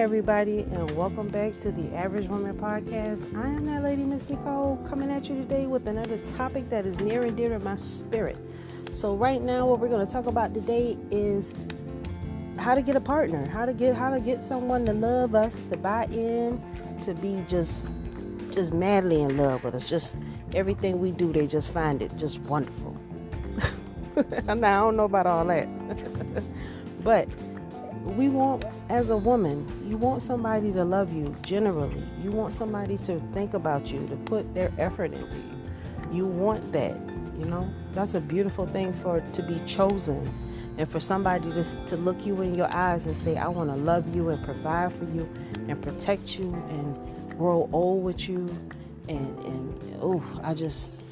everybody, and welcome back to the Average Woman Podcast. I am that lady, Miss Nicole, coming at you today with another topic that is near and dear to my spirit. So right now, what we're going to talk about today is how to get a partner, how to get someone to love us, to buy in, to be just madly in love with us. Just everything we do, they just find it just wonderful. Now, I don't know about all that, but we want, as a woman, you want somebody to love you generally. You want somebody to think about you, to put their effort into you. You want that, That's a beautiful thing to be chosen, and for somebody to look you in your eyes and say, I want to love you and provide for you and protect you and grow old with you I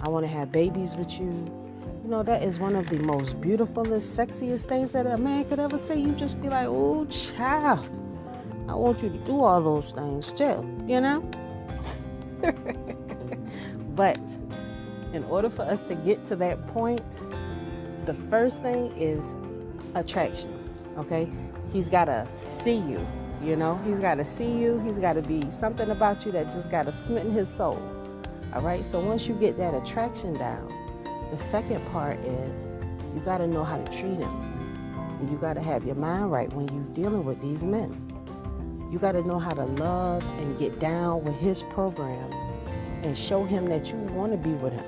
want to have babies with you. That is one of the most beautifulest, sexiest things that a man could ever say. You just be like, oh, child, I want you to do all those things too, But in order for us to get to that point, the first thing is attraction, okay? He's got to see you, He's got to see you. He's got to be something about you that just got to smitten his soul, all right? So once you get that attraction down, the second part is you got to know how to treat him. And you got to have your mind right when you're dealing with these men. You got to know how to love and get down with his program and show him that you want to be with him.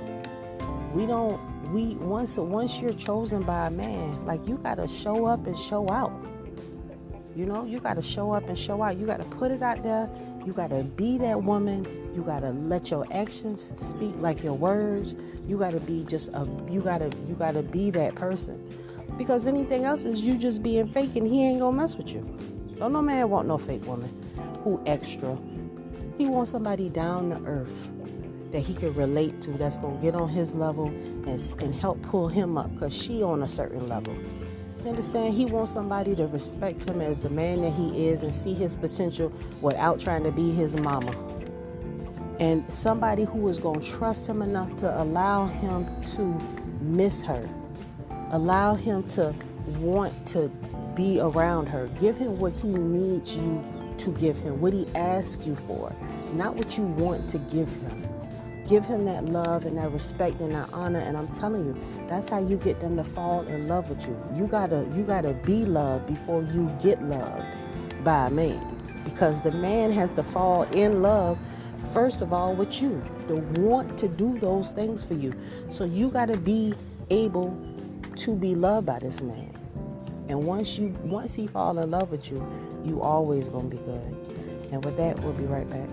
Once you're chosen by a man, like, you got to show up and show out. You got to show up and show out. You got to put it out there. You got to be that woman. You got to let your actions speak like your words. You got to be you got to be that person. Because anything else is you just being fake, and he ain't going to mess with you. Don't no man want no fake woman who extra. He wants somebody down to earth that he can relate to, that's going to get on his level and help pull him up, because she on a certain level. You understand? He wants somebody to respect him as the man that he is and see his potential without trying to be his mama. And somebody who is going to trust him enough to allow him to miss her. Allow him to want to be around her. Give him what he needs you to give him, what he asks you for, not what you want to give him. Give him that love and that respect and that honor, and I'm telling you, that's how you get them to fall in love with you. You gotta be loved before you get loved by a man, because the man has to fall in love first of all with you, to want to do those things for you. So you gotta be able to be loved by this man, and once he fall in love with you, you always gonna be good. And with that, we'll be right back.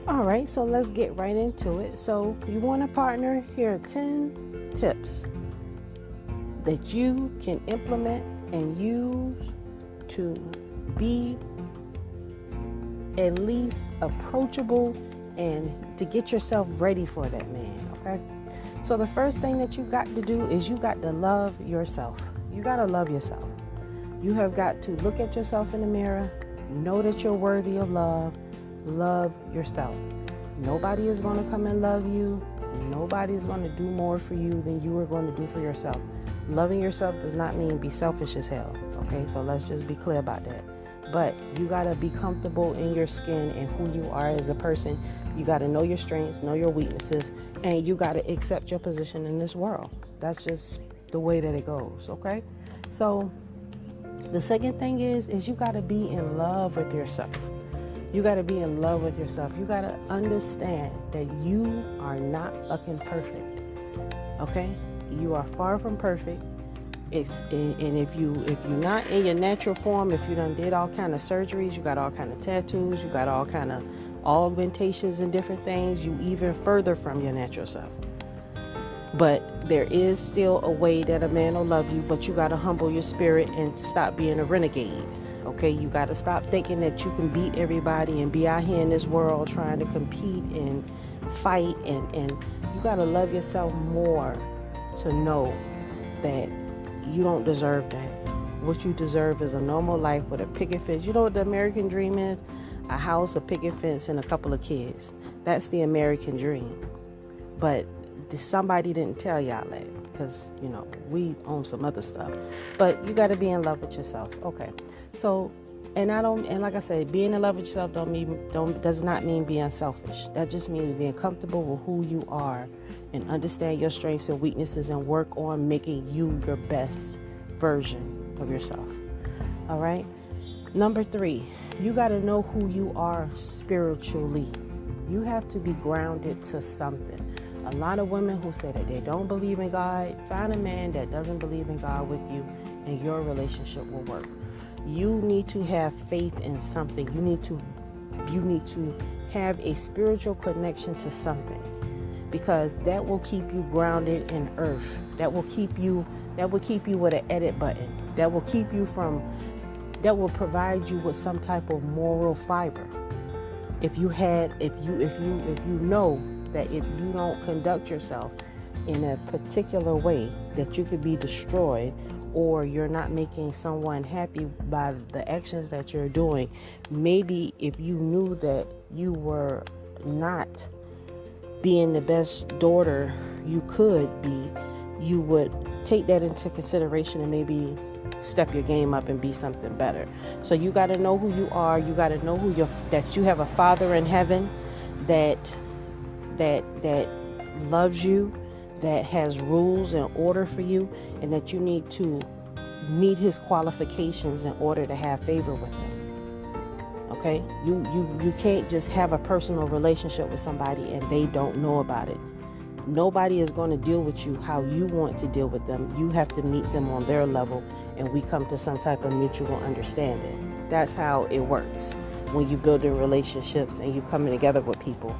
Alright, so let's get right into it. So you want a partner? Here are 10 tips that you can implement and use to be at least approachable and to get yourself ready for that man, okay? So the first thing that you got to do is you got to love yourself. You got to love yourself. You have got to look at yourself in the mirror, know that you're worthy of love. Love yourself. Nobody is going to come and love you. Nobody is going to do more for you than you are going to do for yourself. Loving yourself does not mean be selfish as hell. Okay, so let's just be clear about that. But you got to be comfortable in your skin and who you are as a person. You got to know your strengths, know your weaknesses, and you got to accept your position in this world. That's just the way that it goes, okay? So the second thing is you got to be in love with yourself. You got to be in love with yourself. You got to understand that you are not fucking perfect. Okay? You are far from perfect. And if you're not in your natural form, if you done did all kind of surgeries, you got all kind of tattoos, you got all kind of augmentations and different things, you even further from your natural self. But there is still a way that a man will love you, but you got to humble your spirit and stop being a renegade. Okay, you got to stop thinking that you can beat everybody and be out here in this world trying to compete and fight. And you got to love yourself more to know that you don't deserve that. what you deserve is a normal life with a picket fence. You know what the American dream is? A house, a picket fence, and a couple of kids. That's the American dream. But somebody didn't tell y'all that, because, you know, we own some other stuff. But you got to be in love with yourself. Okay. So, and like I said, being in love with yourself does not mean being selfish. That just means being comfortable with who you are and understand your strengths and weaknesses and work on making you your best version of yourself. All right. Number 3, you got to know who you are spiritually. You have to be grounded to something. A lot of women who say that they don't believe in God, find a man that doesn't believe in God with you, and your relationship will work. You need to have faith in something. You need to have a spiritual connection to something, because that will keep you grounded in earth. That will keep you with an edit button. That will provide you with some type of moral fiber. If you know that if you don't conduct yourself in a particular way, that you could be destroyed, or you're not making someone happy by the actions that you're doing. Maybe if you knew that you were not being the best daughter you could be, you would take that into consideration and maybe step your game up and be something better. So you got to know who you are. You got to know that you have a Father in heaven that loves you, that has rules and order for you, and that you need to meet his qualifications in order to have favor with him. Okay? You can't just have a personal relationship with somebody and they don't know about it. Nobody is going to deal with you how you want to deal with them. You have to meet them on their level, and we come to some type of mutual understanding. That's how it works when you build in relationships and you coming together with people.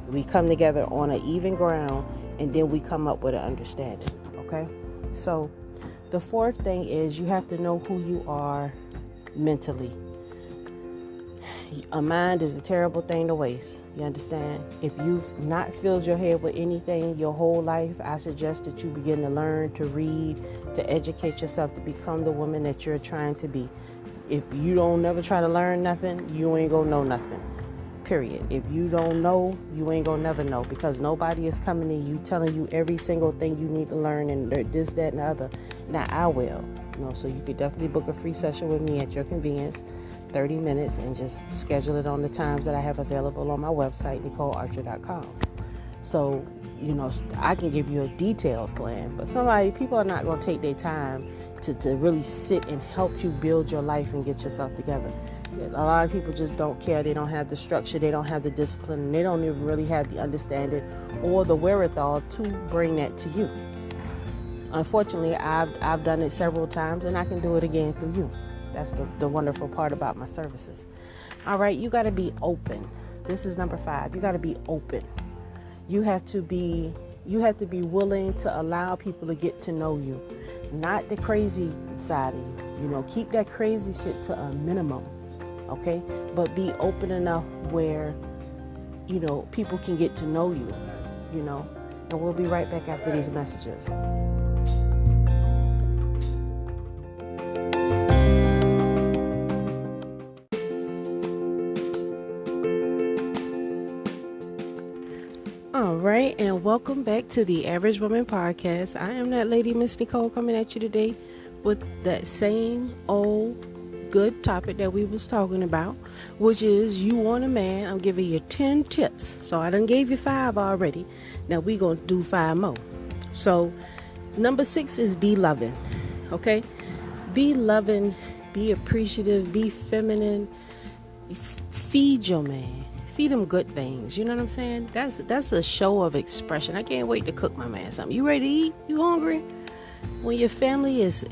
We come together on an even ground, and then we come up with an understanding. Okay? So the 4th thing is you have to know who you are mentally. A mind is a terrible thing to waste. You understand? If you've not filled your head with anything your whole life, I suggest that you begin to learn, to read, to educate yourself, to become the woman that you're trying to be. If you don't never try to learn nothing, you ain't gonna know nothing. Period. If you don't know, you ain't gonna never know, because nobody is coming to you telling you every single thing you need to learn and this, that, and the other. Now I will. So you could definitely book a free session with me at your convenience, 30 minutes, and just schedule it on the times that I have available on my website, NicoleArcher.com. So, I can give you a detailed plan, but people are not going to take their time to really sit and help you build your life and get yourself together. A lot of people just don't care. They don't have the structure. They don't have the discipline. And they don't even really have the understanding or the wherewithal to bring that to you. Unfortunately, I've done it several times, and I can do it again through you. That's the wonderful part about my services. All right, you got to be open. This is number 5. You got to be open. You have to be willing to allow people to get to know you, not the crazy side of you. Keep that crazy shit to a minimum. Okay, but be open enough where, people can get to know you, and we'll be right back after these messages. All right, and welcome back to the Average Woman Podcast. I am that lady, Miss Nicole, coming at you today with that same old good topic that we was talking about, which is you want a man. I'm giving you 10 tips. So I done gave you 5 already. Now we gonna do 5 more. So number 6 is be loving. Okay, be loving, be appreciative, be feminine. Feed your man. Feed him good things. You know what I'm saying? That's a show of expression. I can't wait to cook my man something. You ready to eat? You hungry? When your family is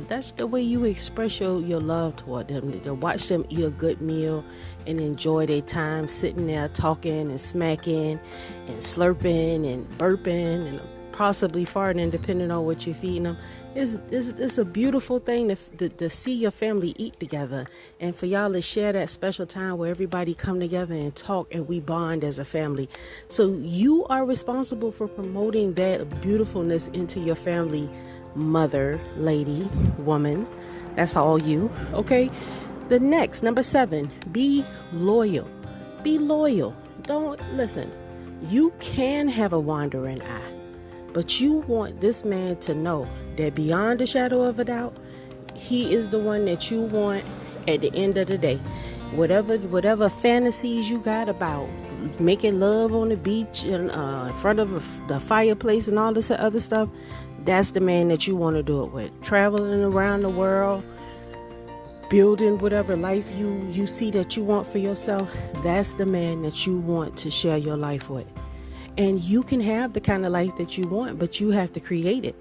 that's the way you express your love toward them. To watch them eat a good meal and enjoy their time sitting there talking and smacking and slurping and burping and possibly farting, depending on what you're feeding them. It's a beautiful thing to see your family eat together, and for y'all to share that special time where everybody come together and talk and we bond as a family. So you are responsible for promoting that beautifulness into your family, mother, lady, woman. That's all you. Okay. The next, number 7, be loyal. Be loyal. Don't listen. You can have a wandering eye, but you want this man to know that beyond a shadow of a doubt, he is the one that you want at the end of the day. Whatever fantasies you got about making love on the beach in front of the fireplace and all this other stuff, that's the man that you want to do it with. Traveling around the world, building whatever life you see that you want for yourself, that's the man that you want to share your life with. And you can have the kind of life that you want, but you have to create it.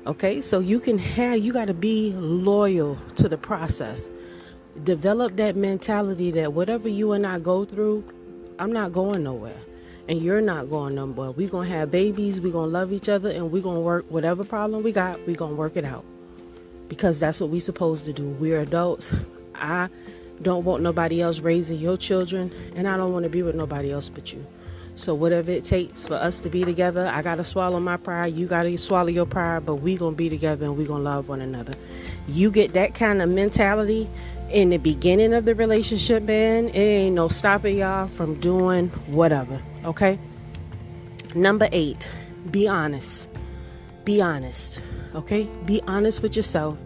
Okay, so you got to be loyal to the process. Develop that mentality that whatever you and I go through, I'm not going nowhere. And you're not going nowhere. We're going to have babies, we're going to love each other, and we're going to work whatever problem we got, we're going to work it out. Because that's what we're supposed to do. We're adults. I don't want nobody else raising your children, and I don't want to be with nobody else but you. So whatever it takes for us to be together, I got to swallow my pride, you got to swallow your pride, but we going to be together and we going to love one another. You get that kind of mentality in the beginning of the relationship, man, it ain't no stopping y'all from doing whatever, okay? Number 8, be honest. Be honest, okay? Be honest with yourself.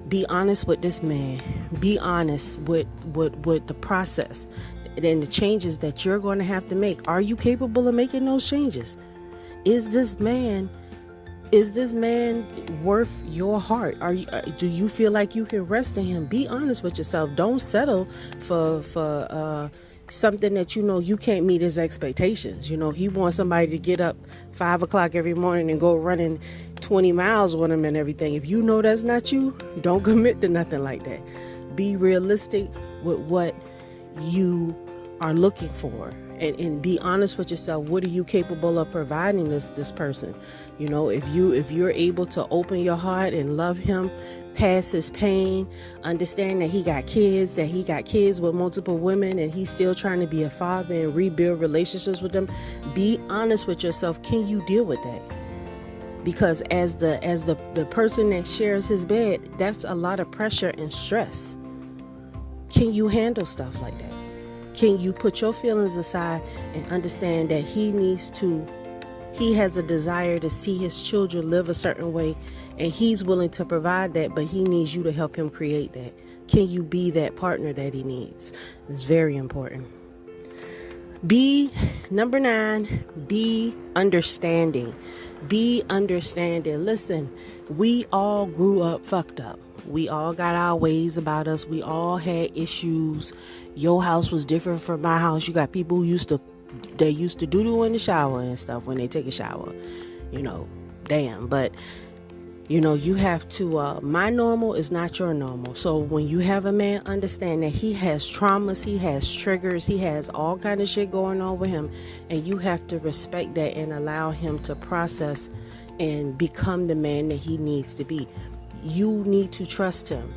Be honest with this man. Be honest with the process and the changes that you're going to have to make. Are you capable of making those changes? Is this man worth your heart? Do you feel like you can rest in him? Be honest with yourself. Don't settle for something that you can't meet his expectations. He wants somebody to get up 5 o'clock every morning and go running 20 miles with him and everything. If you know that's not you, don't commit to nothing like that. Be realistic with what you are looking for, and be honest with yourself. What are you capable of providing this person? If you're able to open your heart and love him past his pain, understand that he got kids with multiple women, and he's still trying to be a father and rebuild relationships with them. Be honest with yourself. Can you deal with that? Because as the person that shares his bed, that's a lot of pressure and stress. Can you handle stuff like that? Can you put your feelings aside and understand that he has a desire to see his children live a certain way, and he's willing to provide that, but he needs you to help him create that? Can you be that partner that he needs? It's very important. Number 9, be understanding. Be understanding. Listen, we all grew up fucked up. We all got our ways about us. We all had issues. Your house was different from my house. You got people who used to doo-doo in the shower and stuff when they take a shower. Damn. But, you have to, my normal is not your normal. So when you have a man, understand that he has traumas, he has triggers, he has all kind of shit going on with him. And you have to respect that and allow him to process and become the man that he needs to be. You need to trust him.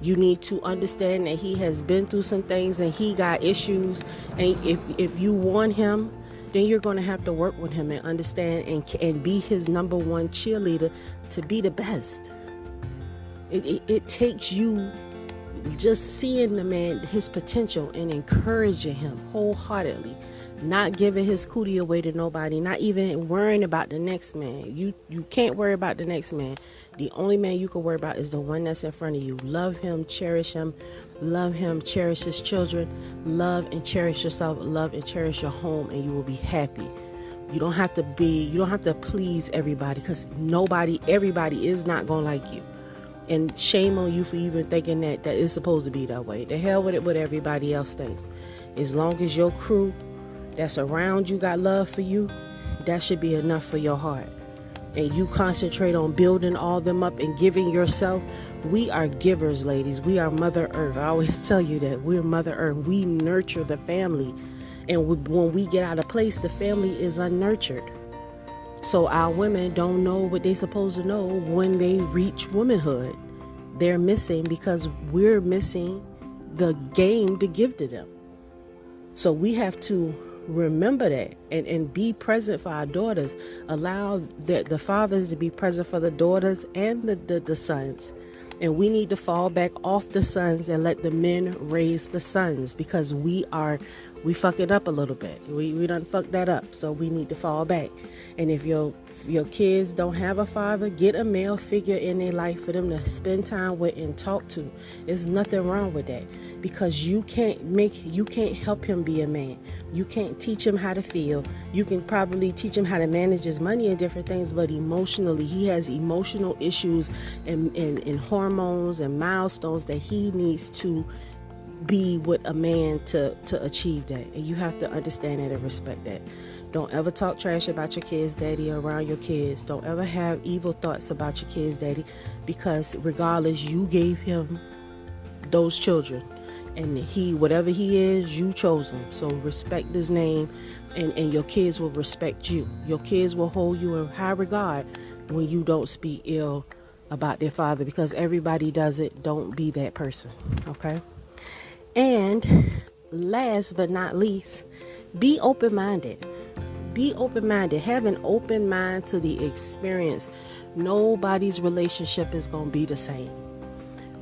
You need to understand that he has been through some things and he got issues. And if you want him, then you're going to have to work with him and understand and be his number one cheerleader to be the best. It takes you just seeing the man, his potential, and encouraging him wholeheartedly. Not giving his cootie away to nobody, not even worrying about the next man. You can't worry about the next man. The only man you can worry about is the one that's in front of you. Love him, cherish him, cherish his children, love and cherish yourself, love and cherish your home, and you will be happy. You don't have to please everybody, because everybody is not gonna like you. And shame on you for even thinking that it's supposed to be that way. The hell with it, what everybody else thinks. As long as your crew that's around you got love for you, that should be enough for your heart. And you concentrate on building all them up and giving yourself. We are givers, ladies. We are Mother Earth. I always tell you that we're Mother Earth. We nurture the family. And when we get out of place, the family is unnurtured. So our women don't know what they're supposed to know when they reach womanhood. They're missing because we're missing the game to give to them. So we have to remember that and be present for our daughters. Allow the fathers to be present for the daughters and the sons. And we need to fall back off the sons and let the men raise the sons, because we fuck it up a little bit. We done fucked that up. So we need to fall back. And if your kids don't have a father, get a male figure in their life for them to spend time with and talk to. There's nothing wrong with that, because you can't help him be a man. You can't teach him how to feel. You can probably teach him how to manage his money and different things, but emotionally, he has emotional issues and hormones and milestones that he needs to be with a man to achieve that. And you have to understand that and respect that. Don't ever talk trash about your kids' daddy around your kids. Don't ever have evil thoughts about your kids' daddy, because regardless, you gave him those children. And whatever he is, you chose him. So respect his name, and your kids will respect you. Your kids will hold you in high regard when you don't speak ill about their father, because everybody does it. Don't be that person, okay? And last but not least, be open-minded. Be open-minded. Have an open mind to the experience. Nobody's relationship is going to be the same.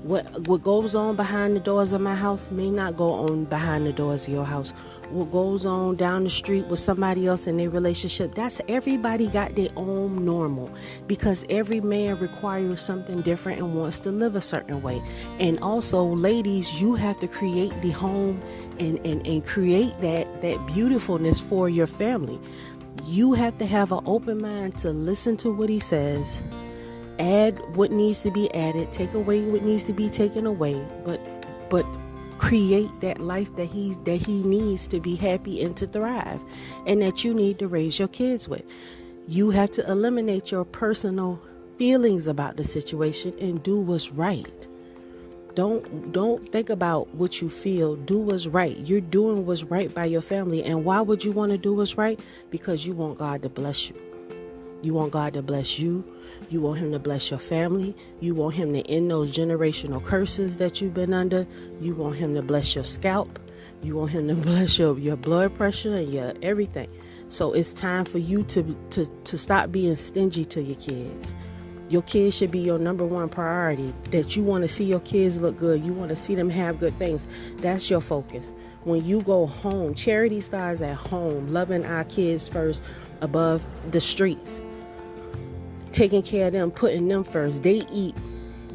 What goes on behind the doors of my house may not go on behind the doors of your house. What goes on down the street with somebody else in their relationship, that's everybody got their own normal, because every man requires something different and wants to live a certain way. And also, ladies, you have to create the home and create that beautifulness for your family. You have to have an open mind to listen to what he says, add what needs to be added, take away what needs to be taken away, but create that life that he needs to be happy and to thrive, and that you need to raise your kids with. You have to eliminate your personal feelings about the situation and do what's right. Don't think about what you feel. Do what's right. You're doing what's right by your family. And why would you want to do what's right? Because you want God to bless you. You want God to bless you. You want him to bless your family. You want him to end those generational curses that you've been under. You want him to bless your scalp. You want him to bless your blood pressure and your everything. So it's time for you to stop being stingy to your kids. Your kids should be your number one priority. That you want to see your kids look good. You want to see them have good things. That's your focus. When you go home, charity starts at home. Loving our kids first above the streets. Taking care of them, putting them first. They eat.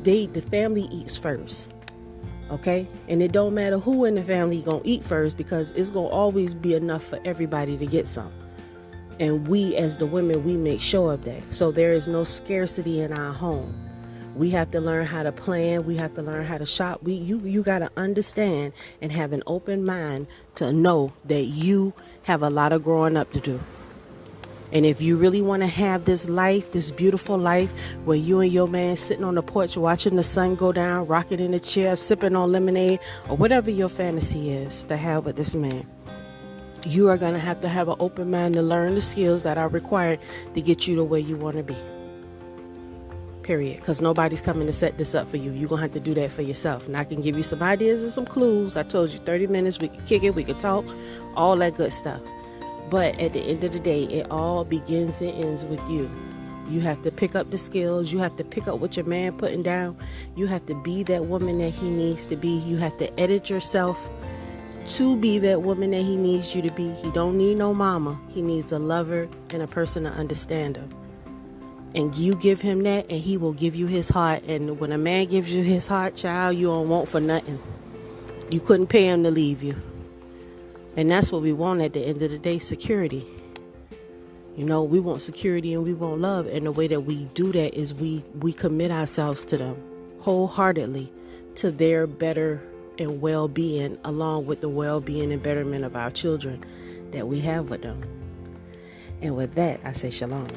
The family eats first. Okay? And it don't matter who in the family gonna eat first, because it's gonna always be enough for everybody to get some. And we, as the women, we make sure of that. So there is no scarcity in our home. We have to learn how to plan. We have to learn how to shop. You got to understand and have an open mind to know that you have a lot of growing up to do. And if you really want to have this life, this beautiful life, where you and your man sitting on the porch watching the sun go down, rocking in the chair, sipping on lemonade, or whatever your fantasy is to have with this man, you are going to have an open mind to learn the skills that are required to get you to where you want to be. Period. Because nobody's coming to set this up for you. You're going to have to do that for yourself. And I can give you some ideas and some clues. I told you 30 minutes. We can kick it. We can talk. All that good stuff. But at the end of the day, it all begins and ends with you. You have to pick up the skills. You have to pick up what your man putting down. You have to be that woman that he needs to be. You have to edit yourself to be that woman that he needs you to be. He don't need no mama. He needs a lover and a person to understand him. And you give him that, and he will give you his heart. And when a man gives you his heart, child, you don't want for nothing. You couldn't pay him to leave you. And that's what we want at the end of the day, security. You know, we want security and we want love. And the way that we do that is we commit ourselves to them wholeheartedly, to their better and well-being, along with the well-being and betterment of our children that we have with them. And with that, I say shalom.